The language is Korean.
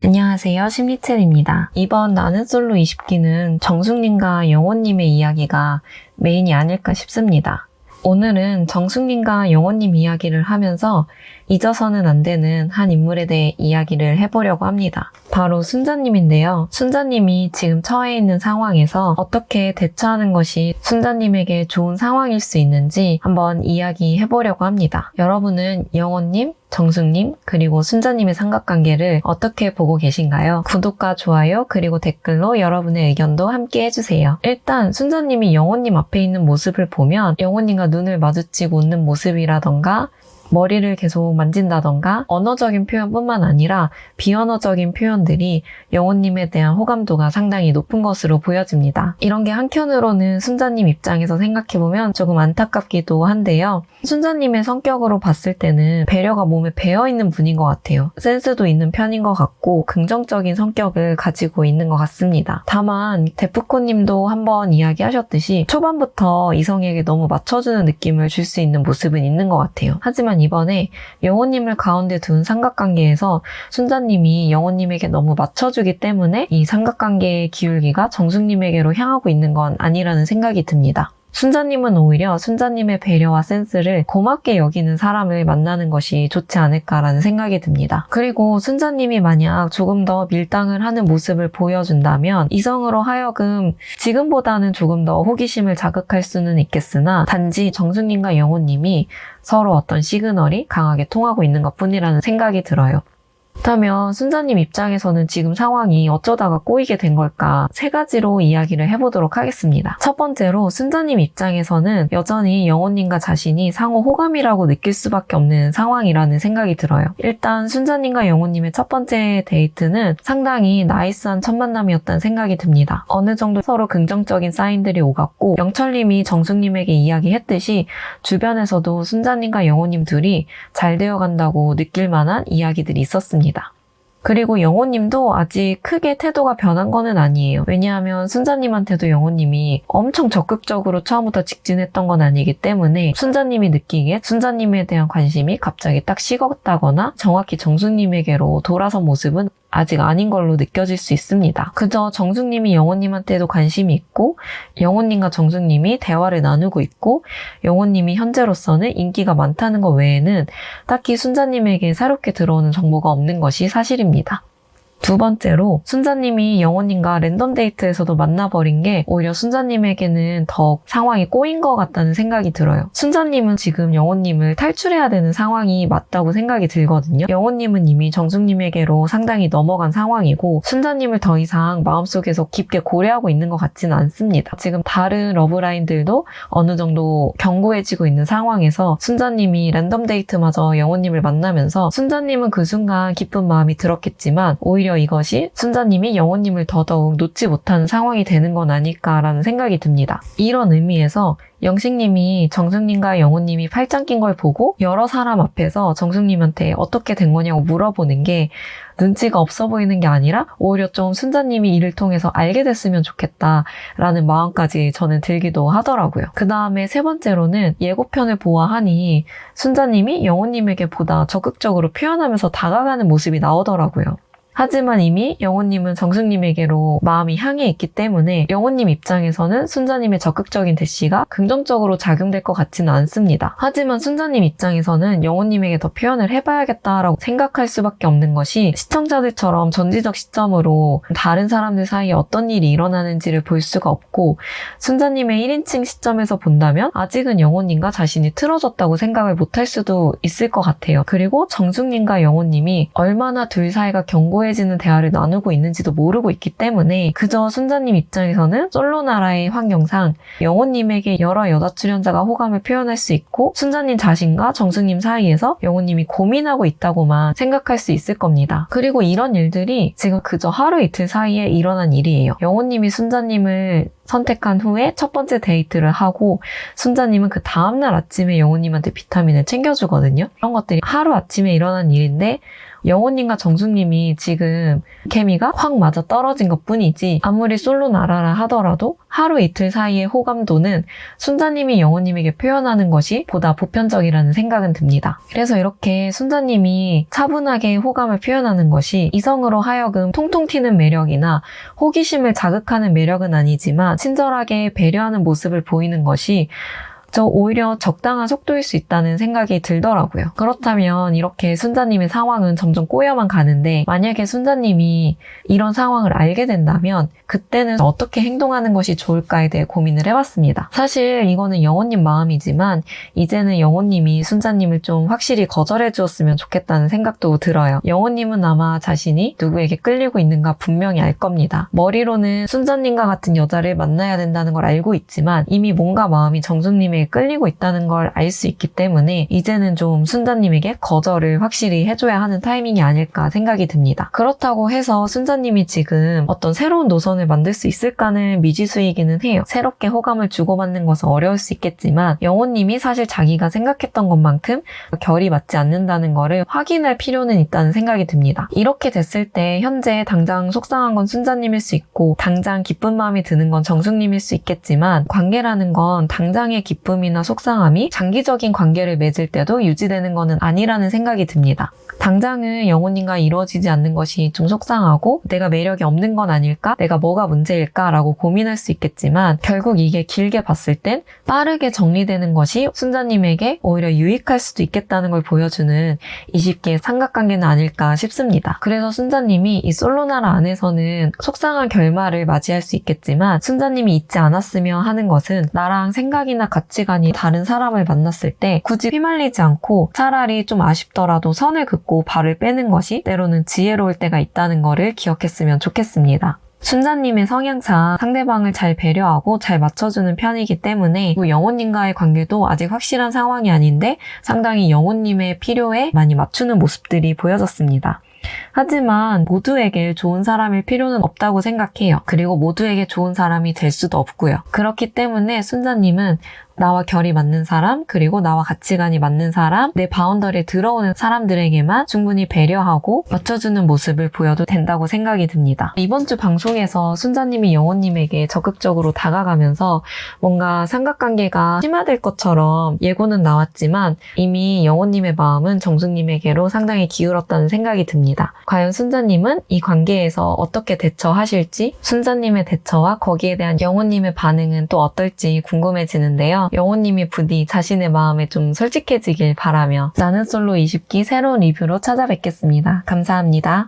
안녕하세요. 심리첼입니다. 이번 나는 솔로 20기는 정숙님과 영호님의 이야기가 메인이 아닐까 싶습니다. 오늘은 정숙님과 영호님 이야기를 하면서 잊어서는 안 되는 한 인물에 대해 이야기를 해보려고 합니다. 바로 순자님인데요. 순자님이 지금 처해 있는 상황에서 어떻게 대처하는 것이 순자님에게 좋은 상황일 수 있는지 한번 이야기해보려고 합니다. 여러분은 영호님, 정숙님, 그리고 순자님의 삼각관계를 어떻게 보고 계신가요? 구독과 좋아요, 그리고 댓글로 여러분의 의견도 함께 해주세요. 일단 순자님이 영호님 앞에 있는 모습을 보면 영호님과 눈을 마주치고 웃는 모습이라던가 머리를 계속 만진다던가 언어적인 표현뿐만 아니라 비언어적인 표현들이 영호님에 대한 호감도가 상당히 높은 것으로 보여집니다. 이런 게 한켠으로는 순자님 입장에서 생각해보면 조금 안타깝기도 한데요. 순자님의 성격으로 봤을 때는 배려가 몸에 배어있는 분인 것 같아요. 센스도 있는 편인 것 같고 긍정적인 성격을 가지고 있는 것 같습니다. 다만 데프코님도 한번 이야기하셨듯이 초반부터 이성에게 너무 맞춰주는 느낌을 줄 수 있는 모습은 있는 것 같아요. 하지만 이번에 영호님을 가운데 둔 삼각관계에서 순자님이 영호님에게 너무 맞춰주기 때문에 이 삼각관계의 기울기가 정숙님에게로 향하고 있는 건 아니라는 생각이 듭니다. 순자님은 오히려 순자님의 배려와 센스를 고맙게 여기는 사람을 만나는 것이 좋지 않을까라는 생각이 듭니다. 그리고 순자님이 만약 조금 더 밀당을 하는 모습을 보여준다면 이성으로 하여금 지금보다는 조금 더 호기심을 자극할 수는 있겠으나 단지 정숙님과 영호님이 서로 어떤 시그널이 강하게 통하고 있는 것뿐이라는 생각이 들어요. 그렇다면 순자님 입장에서는 지금 상황이 어쩌다가 꼬이게 된 걸까? 세 가지로 이야기를 해보도록 하겠습니다. 첫 번째로 순자님 입장에서는 여전히 영호님과 자신이 상호 호감이라고 느낄 수밖에 없는 상황이라는 생각이 들어요. 일단 순자님과 영호님의 첫 번째 데이트는 상당히 나이스한 첫 만남이었다는 생각이 듭니다. 어느 정도 서로 긍정적인 사인들이 오갔고 영철님이 정숙님에게 이야기했듯이 주변에서도 순자님과 영호님 둘이 잘 되어간다고 느낄 만한 이야기들이 있었습니다. 그리고 영호님도 아직 크게 태도가 변한 거는 아니에요. 왜냐하면 순자님한테도 영호님이 엄청 적극적으로 처음부터 직진했던 건 아니기 때문에 순자님이 느끼기에 순자님에 대한 관심이 갑자기 딱 식었다거나 정확히 정숙님에게로 돌아선 모습은 아직 아닌 걸로 느껴질 수 있습니다. 그저 정숙님이 영호님한테도 관심이 있고 영호님과 정숙님이 대화를 나누고 있고 영호님이 현재로서는 인기가 많다는 것 외에는 딱히 순자님에게 새롭게 들어오는 정보가 없는 것이 사실입니다. 두 번째로 순자님이 영호님과 랜덤 데이트에서도 만나버린 게 오히려 순자님에게는 더 상황이 꼬인 것 같다는 생각이 들어요. 순자님은 지금 영호님을 탈출해야 되는 상황이 맞다고 생각이 들거든요. 영호님은 이미 정숙님에게로 상당히 넘어간 상황이고 순자님을 더 이상 마음속에서 깊게 고려하고 있는 것 같지는 않습니다. 지금 다른 러브라인들도 어느 정도 견고해지고 있는 상황에서 순자님이 랜덤 데이트마저 영호님을 만나면서 순자님은 그 순간 기쁜 마음이 들었겠지만 오히려 이것이 순자님이 영호님을 더더욱 놓지 못하는 상황이 되는 건 아닐까라는 생각이 듭니다. 이런 의미에서 영식님이 정숙님과 영호님이 팔짱 낀 걸 보고 여러 사람 앞에서 정숙님한테 어떻게 된 거냐고 물어보는 게 눈치가 없어 보이는 게 아니라 오히려 좀 순자님이 이를 통해서 알게 됐으면 좋겠다라는 마음까지 저는 들기도 하더라고요. 그 다음에 세 번째로는 예고편을 보아하니 순자님이 영호님에게 보다 적극적으로 표현하면서 다가가는 모습이 나오더라고요. 하지만 이미 영호님은 정숙님에게로 마음이 향해 있기 때문에 영호님 입장에서는 순자님의 적극적인 대시가 긍정적으로 작용될 것 같지는 않습니다. 하지만 순자님 입장에서는 영호님에게 더 표현을 해봐야겠다라고 생각할 수밖에 없는 것이 시청자들처럼 전지적 시점으로 다른 사람들 사이에 어떤 일이 일어나는지를 볼 수가 없고 순자님의 1인칭 시점에서 본다면 아직은 영호님과 자신이 틀어졌다고 생각을 못할 수도 있을 것 같아요. 그리고 정숙님과 영호님이 얼마나 둘 사이가 견고해지는 대화를 나누고 있는지도 모르고 있기 때문에 그저 순자님 입장에서는 솔로 나라의 환경상 영호님에게 여러 여자 출연자가 호감을 표현할 수 있고 순자님 자신과 정숙님 사이에서 영호님이 고민하고 있다고만 생각할 수 있을 겁니다. 그리고 이런 일들이 지금 그저 하루 이틀 사이에 일어난 일이에요. 영호님이 순자님을 선택한 후에 첫 번째 데이트를 하고 순자님은 그 다음날 아침에 영호님한테 비타민을 챙겨주거든요. 그런 것들이 하루아침에 일어난 일인데 영호님과 정숙님이 지금 케미가 확 맞아 떨어진 것 뿐이지 아무리 솔로나라라 하더라도 하루 이틀 사이의 호감도는 순자님이 영호님에게 표현하는 것이 보다 보편적이라는 생각은 듭니다. 그래서 이렇게 순자님이 차분하게 호감을 표현하는 것이 이성으로 하여금 통통 튀는 매력이나 호기심을 자극하는 매력은 아니지만 친절하게 배려하는 모습을 보이는 것이 오히려 적당한 속도일 수 있다는 생각이 들더라고요. 그렇다면 이렇게 순자님의 상황은 점점 꼬여만 가는데 만약에 순자님이 이런 상황을 알게 된다면 그때는 어떻게 행동하는 것이 좋을까에 대해 고민을 해봤습니다. 사실 이거는 영호님 마음이지만 이제는 영호님이 순자님을 좀 확실히 거절해 주었으면 좋겠다는 생각도 들어요. 영호님은 아마 자신이 누구에게 끌리고 있는가 분명히 알 겁니다. 머리로는 순자님과 같은 여자를 만나야 된다는 걸 알고 있지만 이미 뭔가 마음이 정숙님에게 끌리고 있다는 걸 알 수 있기 때문에 이제는 좀 순자님에게 거절을 확실히 해줘야 하는 타이밍이 아닐까 생각이 듭니다. 그렇다고 해서 순자님이 지금 어떤 새로운 노선을 만들 수 있을까는 미지수이기는 해요. 새롭게 호감을 주고받는 것은 어려울 수 있겠지만 영호님이 사실 자기가 생각했던 것만큼 결이 맞지 않는다는 거를 확인할 필요는 있다는 생각이 듭니다. 이렇게 됐을 때 현재 당장 속상한 건 순자님일 수 있고 당장 기쁜 마음이 드는 건 정숙님일 수 있겠지만 관계라는 건 당장의 기쁨이나 속상함이 장기적인 관계를 맺을 때도 유지되는 것은 아니라는 생각이 듭니다. 당장은 영호님과 이루어지지 않는 것이 좀 속상하고 내가 매력이 없는 건 아닐까? 내가 뭐가 문제일까? 라고 고민할 수 있겠지만 결국 이게 길게 봤을 땐 빠르게 정리되는 것이 순자님에게 오히려 유익할 수도 있겠다는 걸 보여주는 20개의 삼각관계는 아닐까 싶습니다. 그래서 순자님이 이 솔로나라 안에서는 속상한 결말을 맞이할 수 있겠지만 순자님이 잊지 않았으면 하는 것은 나랑 생각이나 가치관이 다른 사람을 만났을 때 굳이 휘말리지 않고 차라리 좀 아쉽더라도 선을 긋고 발을 빼는 것이 때로는 지혜로울 때가 있다는 것을 기억했으면 좋겠습니다. 순자님의 성향상 상대방을 잘 배려하고 잘 맞춰주는 편이기 때문에 영호님과의 관계도 아직 확실한 상황이 아닌데 상당히 영호님의 필요에 많이 맞추는 모습들이 보여졌습니다. 하지만 모두에게 좋은 사람일 필요는 없다고 생각해요. 그리고 모두에게 좋은 사람이 될 수도 없고요. 그렇기 때문에 순자님은 나와 결이 맞는 사람, 그리고 나와 가치관이 맞는 사람, 내 바운더리에 들어오는 사람들에게만 충분히 배려하고 맞춰주는 모습을 보여도 된다고 생각이 듭니다. 이번 주 방송에서 순자님이 영호님에게 적극적으로 다가가면서 뭔가 삼각관계가 심화될 것처럼 예고는 나왔지만 이미 영호님의 마음은 정숙님에게로 상당히 기울었다는 생각이 듭니다. 과연 순자님은 이 관계에서 어떻게 대처하실지, 순자님의 대처와 거기에 대한 영호님의 반응은 또 어떨지 궁금해지는데요. 영호님이 부디 자신의 마음에 좀 솔직해지길 바라며 나는 솔로 20기 새로운 리뷰로 찾아뵙겠습니다. 감사합니다.